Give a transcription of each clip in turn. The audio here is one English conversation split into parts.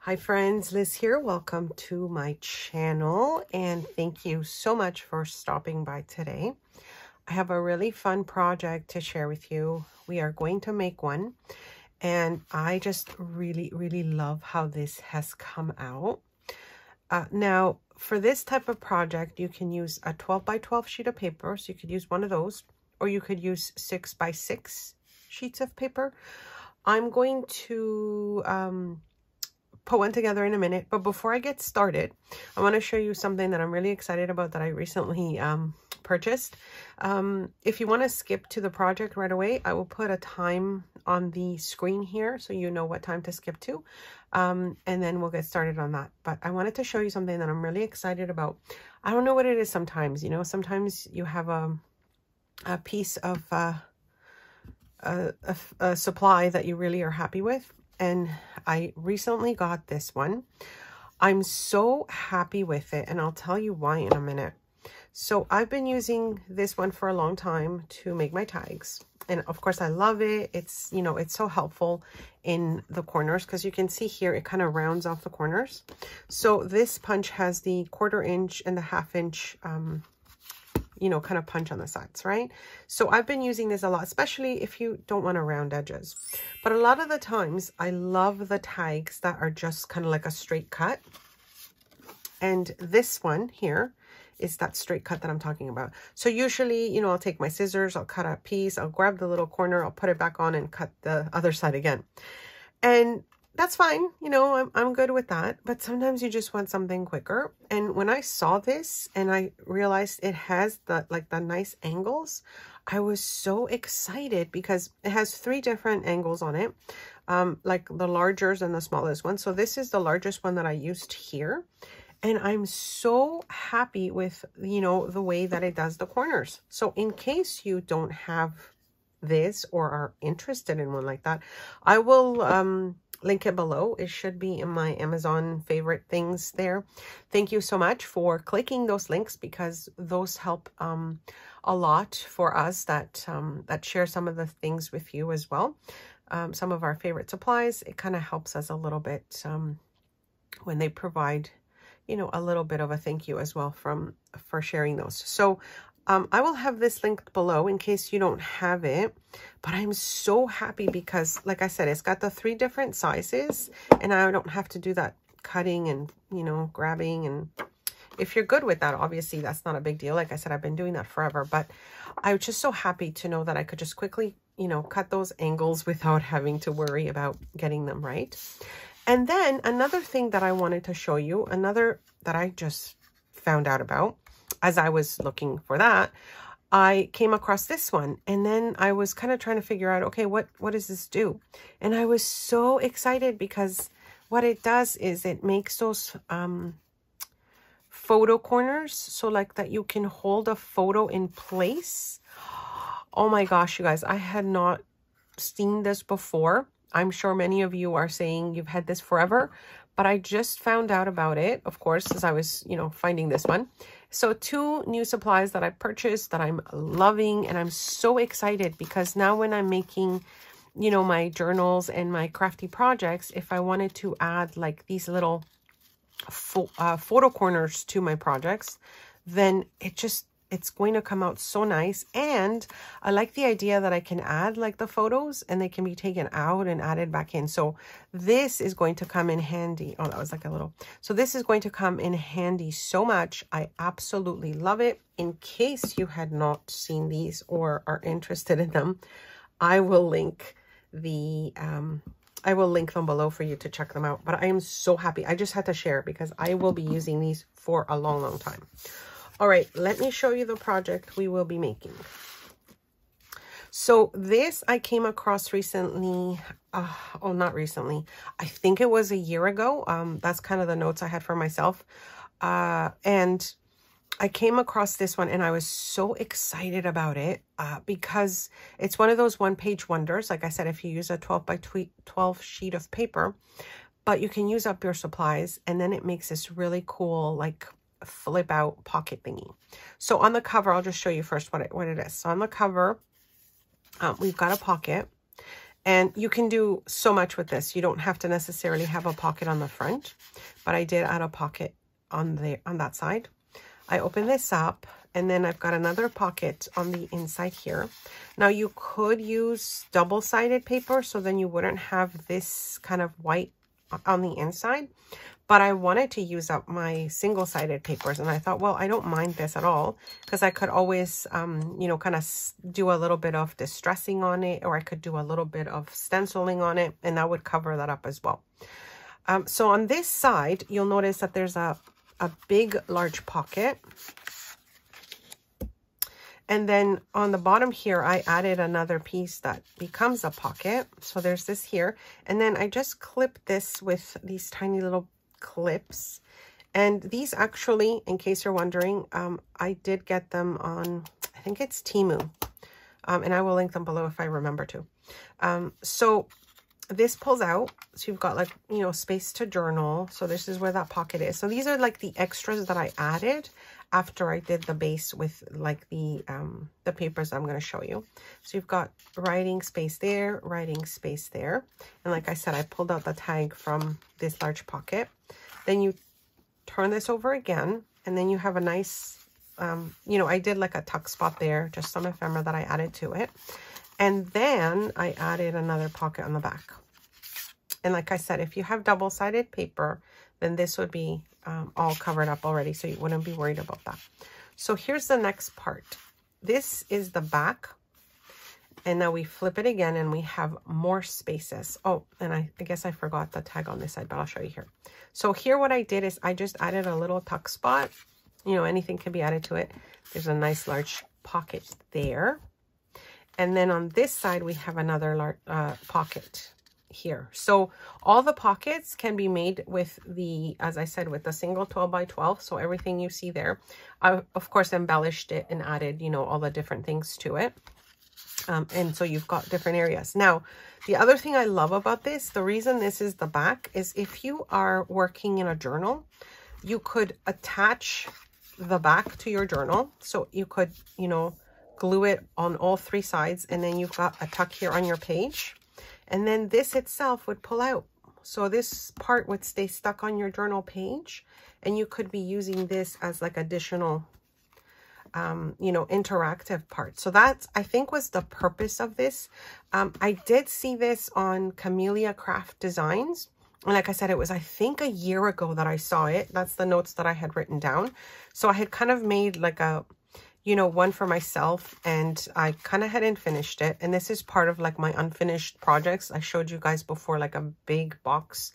Hi friends, Liz here. Welcome to my channel and thank you so much for stopping by today. I have a really fun project to share with you. We are going to make one and I just really love how this has come out. Now for this type of project, you can use a 12 by 12 sheet of paper. So you could use one of those, or you could use 6 by 6 sheets of paper. I'm going to put one together in a minute, but before I get started, I want to show you something that I'm really excited about that I recently purchased. If you want to skip to the project right away, I will put a time on the screen here so you know what time to skip to, and then we'll get started on that. But I wanted to show you something that I'm really excited about. I don't know what it is sometimes, you know, sometimes you have a piece of a supply that you really are happy with. And I recently got this one. I'm so happy with it, and I'll tell you why in a minute. So I've been using this one for a long time to make my tags. And of course I love it. It's, you know, it's so helpful in the corners because you can see here it kind of rounds off the corners. So this punch has the 1/4 inch and the 1/2 inch you know, kind of punch on the sides, right? So I've been using this a lot, especially if you don't want to round edges. But a lot of the times I love the tags that are just kind of like a straight cut. And this one here is that straight cut that I'm talking about. So usually, you know, I'll take my scissors, I'll cut a piece, I'll grab the little corner, I'll put it back on and cut the other side again. And that's fine, you know, I'm good with that. But sometimes you just want something quicker. And when I saw this and I realized it has the nice angles, I was so excited because it has 3 different angles on it, like the largest and the smallest one. So this is the largest one that I used here. And I'm so happy with, you know, the way that it does the corners. So in case you don't have this or are interested in one like that, I will link it below. It should be in my Amazon favorite things there. Thank you so much for clicking those links because those help a lot for us that share some of the things with you as well. Some of our favorite supplies. It kind of helps us a little bit when they provide, you know, a little bit of a thank you as well for sharing those. So I will have this linked below in case you don't have it, but I'm so happy because, like I said, it's got the 3 different sizes and I don't have to do that cutting and, you know, grabbing. And if you're good with that, obviously that's not a big deal. Like I said, I've been doing that forever, but I'm just so happy to know that I could just quickly, you know, cut those angles without having to worry about getting them right. And then another thing that I wanted to show you, another that I just found out about, as I was looking for that, I came across this one and then I was kind of trying to figure out, okay, what does this do? And I was so excited because what it does is it makes those photo corners, so like that you can hold a photo in place. Oh my gosh, you guys, I had not seen this before. I'm sure many of you are saying you've had this forever, but I just found out about it, of course, as I was, you know, finding this one. So 2 new supplies that I purchased that I'm loving, and I'm so excited because now when I'm making, you know, my journals and my crafty projects, if I wanted to add like these little photo corners to my projects, then it's going to come out so nice. And I like the idea that I can add like the photos and they can be taken out and added back in. So this is going to come in handy. Oh, that was like a little. So this is going to come in handy so much. I absolutely love it. In case you had not seen these or are interested in them, I will link them below for you to check them out. But I am so happy. I just had to share it because I will be using these for a long time. All right, let me show you the project we will be making. So this I came across recently. Oh, not recently. I think it was a year ago. That's kind of the notes I had for myself. And I came across this one and I was so excited about it because it's one of those one-page wonders. Like I said, if you use a 12 by 12 sheet of paper, but you can use up your supplies and then it makes this really cool, like, flip out pocket thingy. So on the cover, I'll just show you first what it is. So on the cover, we've got a pocket And you can do so much with this. You don't have to necessarily have a pocket on the front, but I did add a pocket on that side. I open this up, and then I've got another pocket on the inside here. Now you could use double-sided paper, so then you wouldn't have this kind of white on the inside. But I wanted to use up my single-sided papers, and I thought, well, I don't mind this at all, because I could always, you know, kind of do a little bit of distressing on it, or I could do a little bit of stenciling on it, and that would cover that up as well. So on this side, you'll notice that there's a big, large pocket. And then on the bottom here, I added another piece that becomes a pocket. So there's this here. And then I just clipped this with these tiny little clips. And these actually, in case you're wondering, I did get them on, I think it's Temu. And I will link them below if I remember to. So this pulls out. So you've got, like, you know, space to journal. So this is where that pocket is. So these are like the extras that I added after I did the base with like the papers I'm going to show you. So you've got writing space there, writing space there. And like I said, I pulled out the tag from this large pocket. Then you turn this over again, and then you have a nice, you know, I did like a tuck spot there, just some ephemera that I added to it. And then I added another pocket on the back. And like I said, if you have double-sided paper, then this would be all covered up already, so you wouldn't be worried about that. So here's the next part. This is the back. And now we flip it again, and we have more spaces. Oh, and I guess I forgot the tag on this side, but I'll show you here. So here what I did is I just added a little tuck spot. You know, anything can be added to it. There's a nice large pocket there. And then on this side, we have another large pocket here. So all the pockets can be made with the, as I said, with the single 12 by 12. So everything you see there, I of course embellished it and added, you know, all the different things to it. And so you've got different areas. Now, the other thing I love about this, the reason this is the back, is if you are working in a journal, you could attach the back to your journal. So you could, you know, glue it on all three sides, and then you've got a tuck here on your page. And then this itself would pull out. So this part would stay stuck on your journal page, and you could be using this as like additional you know, interactive part. So that, I think, was the purpose of this. I did see this on Camellia Craft Designs. And like I said, it was, I think, a year ago that I saw it. That's the notes that I had written down. So I had kind of made like a, you know, one for myself, and I kind of hadn't finished it. And this is part of like my unfinished projects. I showed you guys before, like a big box,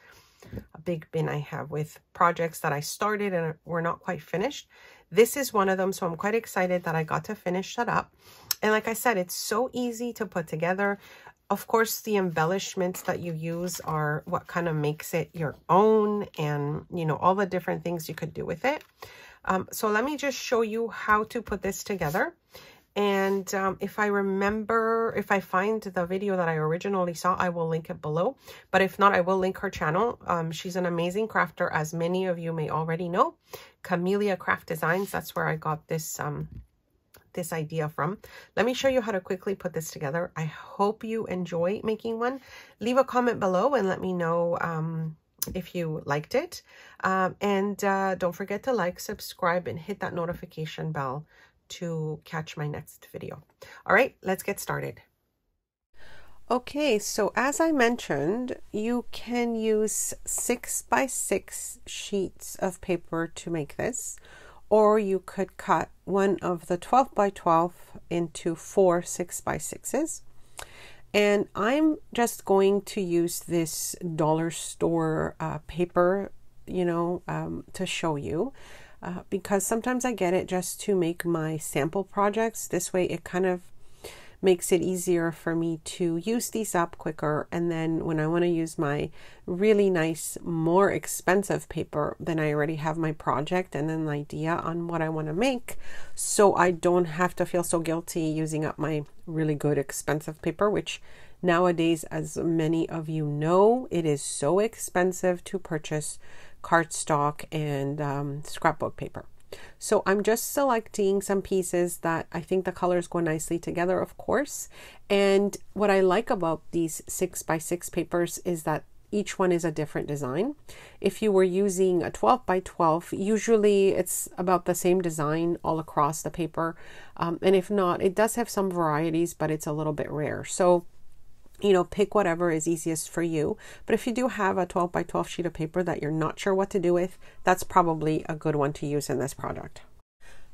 a big bin I have with projects that I started and were not quite finished. This is one of them, so I'm quite excited that I got to finish that up. And like I said, it's so easy to put together. Of course, the embellishments that you use are what kind of makes it your own, and, you know, all the different things you could do with it. So let me just show you how to put this together. And if I remember, if I find the video that I originally saw, I will link it below. But if not, I will link her channel. She's an amazing crafter, as many of you may already know. Camellia Craft Designs, that's where I got this this idea from. Let me show you how to quickly put this together. I hope you enjoy making one. Leave a comment below and let me know if you liked it. And don't forget to like, subscribe, and hit that notification bell to catch my next video. All right, let's get started. Okay, so as I mentioned, you can use 6 by 6 sheets of paper to make this, or you could cut one of the 12 by 12 into 4 6 by 6s. And I'm just going to use this dollar store paper, you know, to show you. Because sometimes I get it just to make my sample projects. This way it kind of makes it easier for me to use these up quicker. And then when I want to use my really nice, more expensive paper, then I already have my project and an idea on what I want to make. So I don't have to feel so guilty using up my really good expensive paper, which nowadays, as many of you know, it is so expensive to purchase cardstock and scrapbook paper. So I'm just selecting some pieces that I think the colors go nicely together, of course. And what I like about these 6x6 papers is that each one is a different design. If you were using a 12x12, usually it's about the same design all across the paper. And if not, it does have some varieties, but it's a little bit rare. So, you know, pick whatever is easiest for you. But if you do have a 12x12 sheet of paper that you're not sure what to do with, that's probably a good one to use in this project.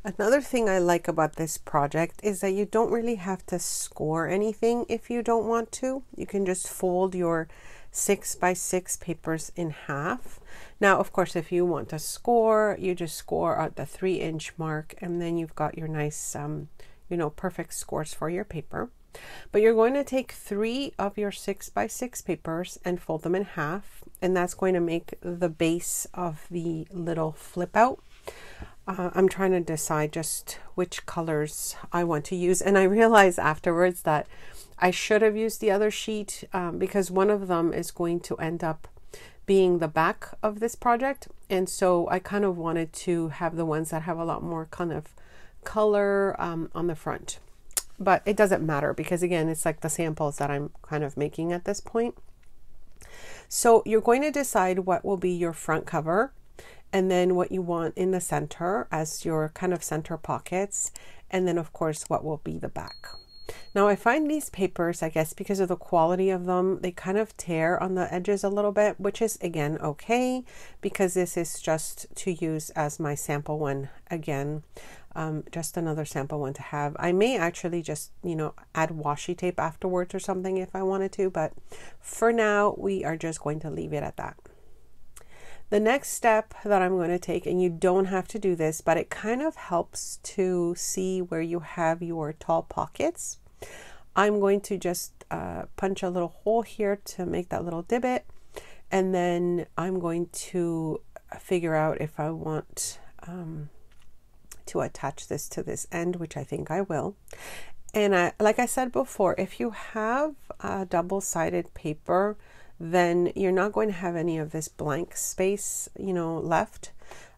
Another thing I like about this project is that you don't really have to score anything if you don't want to. You can just fold your 6x6 papers in half. Now, of course, if you want to score, you just score at the 3-inch mark, and then you've got your nice, you know, perfect scores for your paper. But you're going to take 3 of your 6x6 papers and fold them in half, and that's going to make the base of the little flip out. I'm trying to decide just which colors I want to use, and I realized afterwards that I should have used the other sheet because one of them is going to end up being the back of this project, and so I kind of wanted to have the ones that have a lot more kind of color on the front. But it doesn't matter because, again, it's like the samples that I'm kind of making at this point. So you're going to decide what will be your front cover, and then what you want in the center as your kind of center pockets, and then of course what will be the back. Now I find these papers, I guess because of the quality of them, they kind of tear on the edges a little bit, which is again okay, because this is just to use as my sample one again. Just another sample one to have. I may actually just, you know, add washi tape afterwards or something if I wanted to, but for now we are just going to leave it at that. The next step that I'm going to take, and you don't have to do this, but it kind of helps to see where you have your tall pockets. I'm going to just punch a little hole here to make that little divot, and then I'm going to figure out if I want to attach this to this end, which I think I will. And like I said before, if you have a double-sided paper, then you're not going to have any of this blank space, you know, left.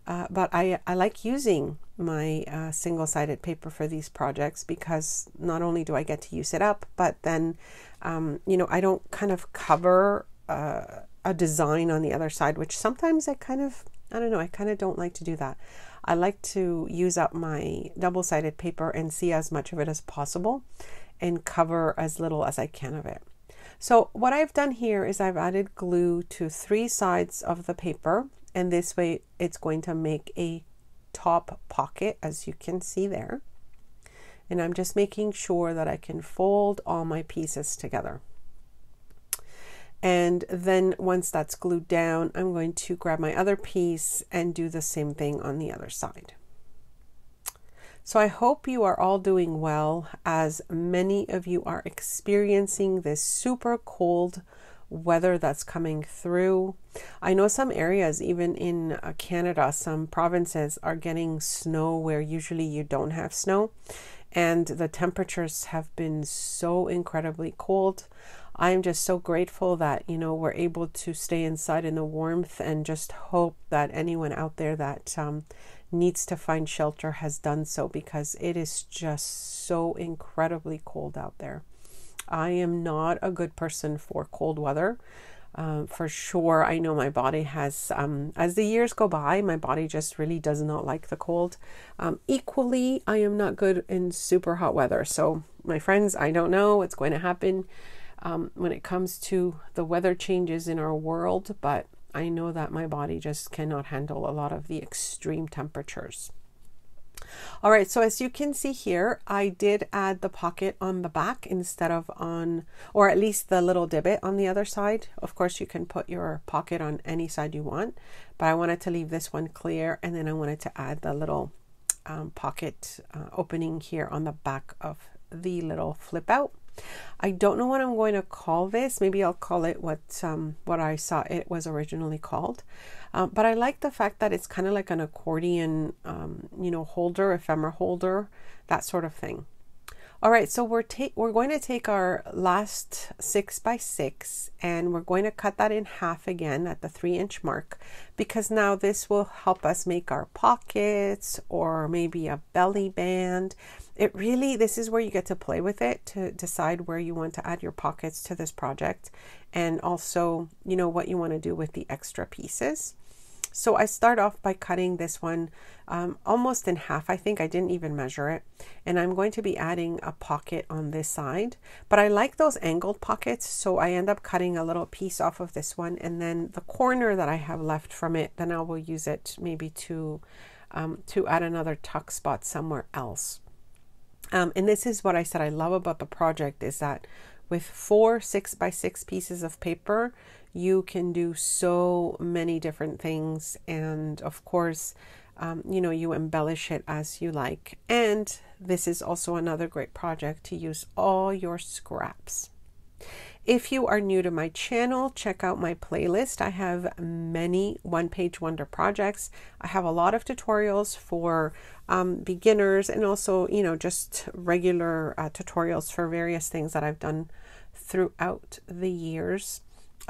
But I like using my single-sided paper for these projects because not only do I get to use it up, but then, you know, I don't kind of cover a design on the other side, which sometimes I kind of don't like to do that. I like to use up my double-sided paper and see as much of it as possible and cover as little as I can of it. So what I've done here is I've added glue to 3 sides of the paper, and this way it's going to make a top pocket, as you can see there. And I'm just making sure that I can fold all my pieces together. And then once that's glued down, I'm going to grab my other piece and do the same thing on the other side. So I hope you are all doing well, as many of you are experiencing this super cold weather that's coming through. I know some areas, even in Canada, some provinces are getting snow where usually you don't have snow, and the temperatures have been so incredibly cold. I'm just so grateful that, you know, we're able to stay inside in the warmth, and just hope that anyone out there that needs to find shelter has done so, because it is just so incredibly cold out there. I am not a good person for cold weather. For sure, I know my body has, as the years go by, my body just really does not like the cold. Equally, I am not good in super hot weather. So my friends, I don't know what's going to happen when it comes to the weather changes in our world, but I know that my body just cannot handle a lot of the extreme temperatures. All right, so as you can see here, I did add the pocket on the back instead of on, or at least the little divot on the other side. Of course, you can put your pocket on any side you want, but I wanted to leave this one clear, and then I wanted to add the little pocket opening here on the back of the little flip out. I don't know what I'm going to call this. Maybe I'll call it what I saw it was originally called. But I like the fact that it's kind of like an accordion, you know, holder, ephemera holder, that sort of thing. All right, so we're going to take our last 6x6 and we're going to cut that in half again at the 3-inch mark, because now this will help us make our pockets or maybe a belly band. This is where you get to play with it to decide where you want to add your pockets to this project, and also, you know, what you want to do with the extra pieces. So I start off by cutting this one almost in half. I think I didn't even measure it. And I'm going to be adding a pocket on this side. But I like those angled pockets, so I end up cutting a little piece off of this one. And then the corner that I have left from it, then I will use it maybe to add another tuck spot somewhere else. And this is what I said I love about the project, is that with 4 6x6 pieces of paper, you can do so many different things. And of course, you know, you embellish it as you like. And this is also another great project to use all your scraps. If you are new to my channel, check out my playlist. I have many one-page wonder projects. I have a lot of tutorials for beginners, and also, you know, just regular tutorials for various things that I've done throughout the years.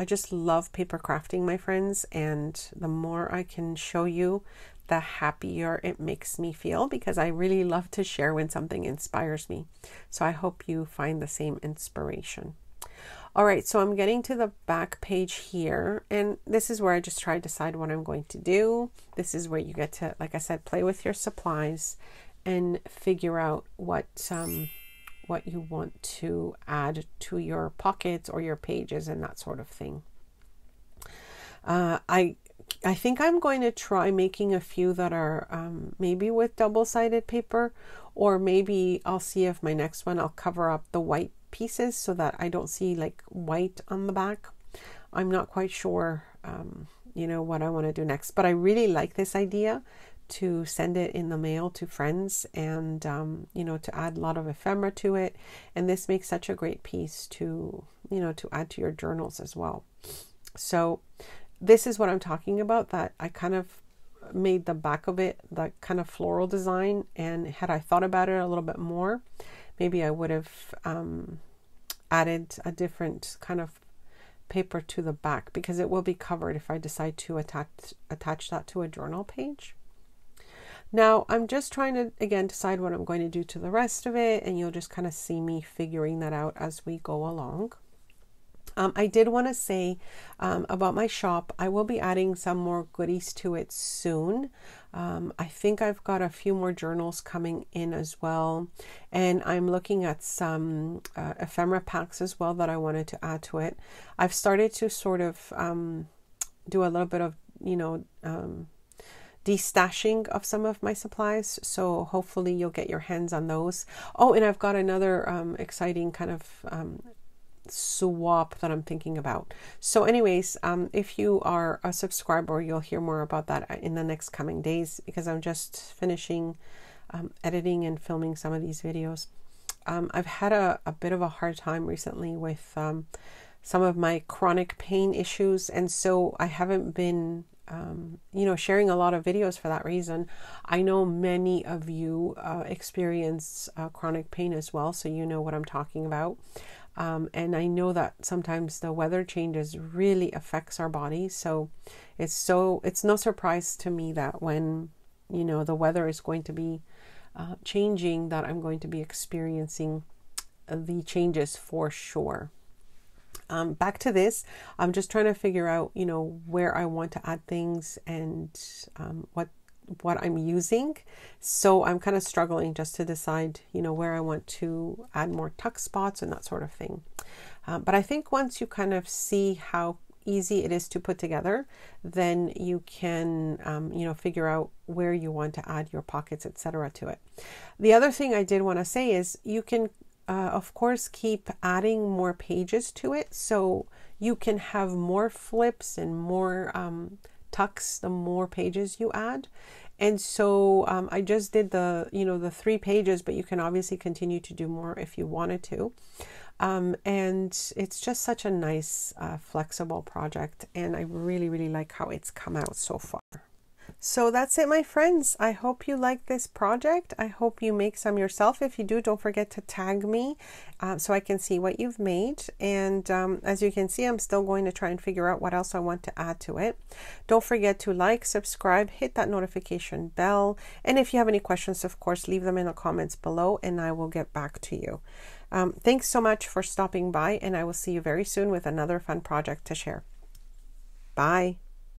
I just love paper crafting, my friends, and the more I can show you, the happier it makes me feel, because I really love to share when something inspires me. So I hope you find the same inspiration. All right, so I'm getting to the back page here, and this is where I just try to decide what I'm going to do. This is where you get to, like I said, play with your supplies and figure out what you want to add to your pockets or your pages and that sort of thing. I think I'm going to try making a few that are maybe with double-sided paper, or maybe I'll see if my next one I'll cover up the white pieces so that I don't see like white on the back. I'm not quite sure, you know, what I want to do next, but I really like this idea to send it in the mail to friends, and you know, to add a lot of ephemera to it. And this makes such a great piece to, you know, to add to your journals as well. So this is what I'm talking about, that I kind of made the back of it that kind of floral design, and had I thought about it a little bit more, maybe I would have added a different kind of paper to the back, because it will be covered if I decide to attach that to a journal page. Now I'm just trying to, again, decide what I'm going to do to the rest of it, and you'll just kind of see me figuring that out as we go along. I did want to say about my shop, I will be adding some more goodies to it soon. I think I've got a few more journals coming in as well, and I'm looking at some ephemera packs as well that I wanted to add to it. I've started to sort of do a little bit of, you know, destashing of some of my supplies, so hopefully you'll get your hands on those. Oh, and I've got another exciting kind of swap that I'm thinking about. So anyways, if you are a subscriber, you'll hear more about that in the next coming days, because I'm just finishing editing and filming some of these videos. I've had a bit of a hard time recently with some of my chronic pain issues, and so I haven't been you know, sharing a lot of videos for that reason. I know many of you experience chronic pain as well, so you know what I'm talking about. And I know that sometimes the weather changes really affects our bodies. So it's no surprise to me that when, you know, the weather is going to be changing, that I'm going to be experiencing the changes for sure. Back to this, I'm just trying to figure out, you know, where I want to add things and what I'm using. So I'm kind of struggling just to decide, you know, where I want to add more tuck spots and that sort of thing. But I think once you kind of see how easy it is to put together, then you can, you know, figure out where you want to add your pockets, etc. to it. The other thing I did want to say is you can, of course, keep adding more pages to it. So you can have more flips and more tucks the more pages you add. And so I just did the, you know, the 3 pages, but you can obviously continue to do more if you wanted to. And it's just such a nice, flexible project. And I really, really like how it's come out so far. So that's it, my friends. I hope you like this project. I hope you make some yourself. If you do, don't forget to tag me so I can see what you've made. And as you can see, I'm still going to try and figure out what else I want to add to it. Don't forget to like, subscribe, hit that notification bell. And if you have any questions, of course, leave them in the comments below and I will get back to you. Thanks so much for stopping by, and I will see you very soon with another fun project to share. Bye.